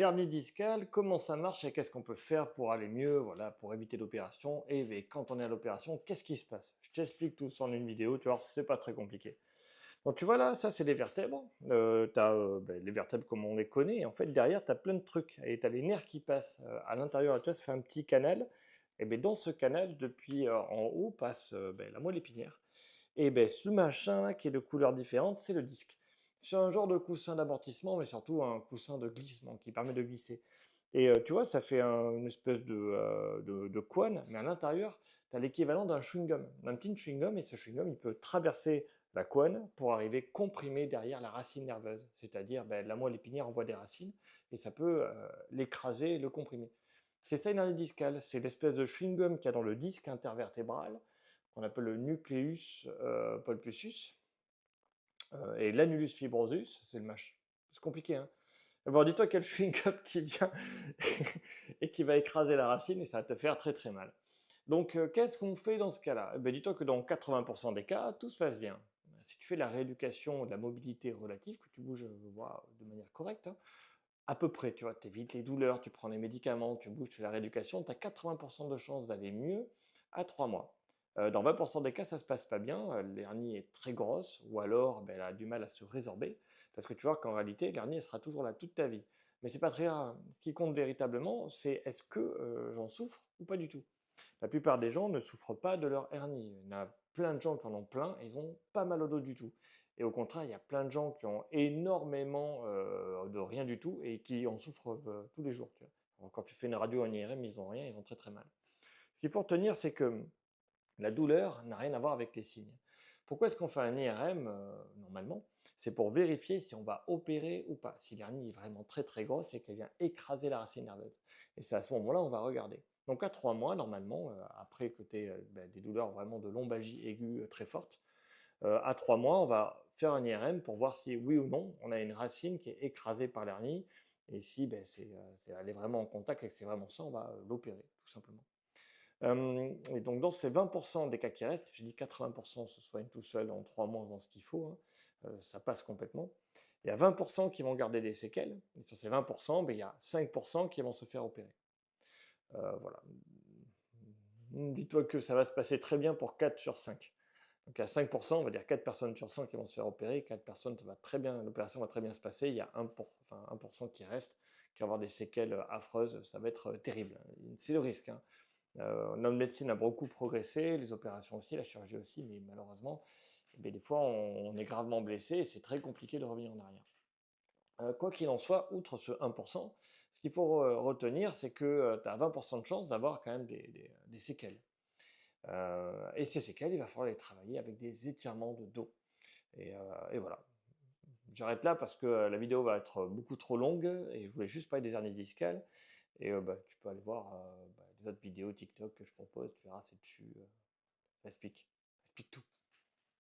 Hernie discale, comment ça marche et qu'est-ce qu'on peut faire pour aller mieux, voilà, pour éviter l'opération et ben, quand on est à l'opération, qu'est-ce qui se passe? Je t'explique tout ça en une vidéo, tu vois, c'est pas très compliqué. Donc tu vois là, ça c'est les vertèbres. Tu as les vertèbres comme on les connaît, et en fait derrière tu as plein de trucs. Et tu as les nerfs qui passent à l'intérieur de toi, ça fait un petit canal. Et ben, dans ce canal, depuis en haut, passe la moelle épinière. Et ben, ce machin là qui est de couleurs différentes, c'est le disque. C'est un genre de coussin d'amortissement, mais surtout un coussin de glissement qui permet de glisser. Et tu vois, ça fait une espèce de couenne, mais à l'intérieur, tu as l'équivalent d'un chewing-gum, d'un petit chewing-gum, et ce chewing-gum, il peut traverser la couenne pour arriver comprimé derrière la racine nerveuse. C'est-à-dire, ben, la moelle épinière envoie des racines, et ça peut l'écraser et le comprimer. C'est ça une hernie discale, c'est l'espèce de chewing-gum qu'il y a dans le disque intervertébral, qu'on appelle le nucleus pulposus, et l'annulus fibrosus, c'est le mâche. C'est compliqué, hein. Bon, dis-toi qu'il y a le chewing-gum qui vient et qui va écraser la racine et ça va te faire très très mal. Donc, qu'est-ce qu'on fait dans ce cas-là? Eh ben, dis-toi que dans 80% des cas, tout se passe bien. Si tu fais la rééducation de la mobilité relative, que tu bouges de manière correcte, hein, à peu près, tu vois, tu évites les douleurs, tu prends les médicaments, tu bouges, tu fais la rééducation, tu as 80% de chances d'aller mieux à 3 mois. Dans 20% des cas, ça se passe pas bien, l'hernie est très grosse, ou alors ben, elle a du mal à se résorber, parce que tu vois qu'en réalité, l'hernie, elle sera toujours là toute ta vie. Mais c'est pas très grave. Ce qui compte véritablement, c'est est-ce que j'en souffre ou pas du tout. La plupart des gens ne souffrent pas de leur hernie. Il y en a plein de gens qui en ont plein et ils n'ont pas mal au dos du tout. Et au contraire, il y a plein de gens qui ont énormément de rien du tout et qui en souffrent tous les jours. Tu vois. Alors, quand tu fais une radio en IRM, ils n'ont rien, ils ont très très mal. Ce qu'il faut retenir, c'est que la douleur n'a rien à voir avec les signes. Pourquoi est-ce qu'on fait un IRM normalement? C'est pour vérifier si on va opérer ou pas. Si l'hernie est vraiment très très grosse et qu'elle vient écraser la racine nerveuse. Et c'est à ce moment-là on va regarder. Donc à 3 mois, normalement, après que tu aies des douleurs vraiment de lombalgie aiguë très fortes, à 3 mois, on va faire un IRM pour voir si oui ou non on a une racine qui est écrasée par l'hernie. Et si elle est vraiment en contact et que c'est vraiment ça, on va l'opérer, tout simplement. Et donc dans ces 20% des cas qui restent, j'ai dit 80% se soignent tout seul en 3 mois dans ce qu'il faut, hein, ça passe complètement. Il y a 20% qui vont garder des séquelles, et sur ces 20%, ben, il y a 5% qui vont se faire opérer. Voilà. Dis-toi que ça va se passer très bien pour 4 sur 5. Donc à 5%, on va dire 4 personnes sur 100 qui vont se faire opérer, 4 personnes, ça va très bien, l'opération va très bien se passer, il y a 1% qui reste, qui va avoir des séquelles affreuses, ça va être terrible. C'est le risque, hein. Notre médecine a beaucoup progressé, les opérations aussi, la chirurgie aussi, mais malheureusement, des fois, on est gravement blessé et c'est très compliqué de revenir en arrière. Quoi qu'il en soit, outre ce 1%, ce qu'il faut retenir, c'est que tu as 20% de chances d'avoir quand même des séquelles. Et ces séquelles, il va falloir les travailler avec des étirements de dos. Et voilà. J'arrête là parce que la vidéo va être beaucoup trop longue et je voulais juste parler des hernies discales. Et tu peux aller voir les autres vidéos TikTok que je propose, tu verras, c'est dessus. Ça explique tout.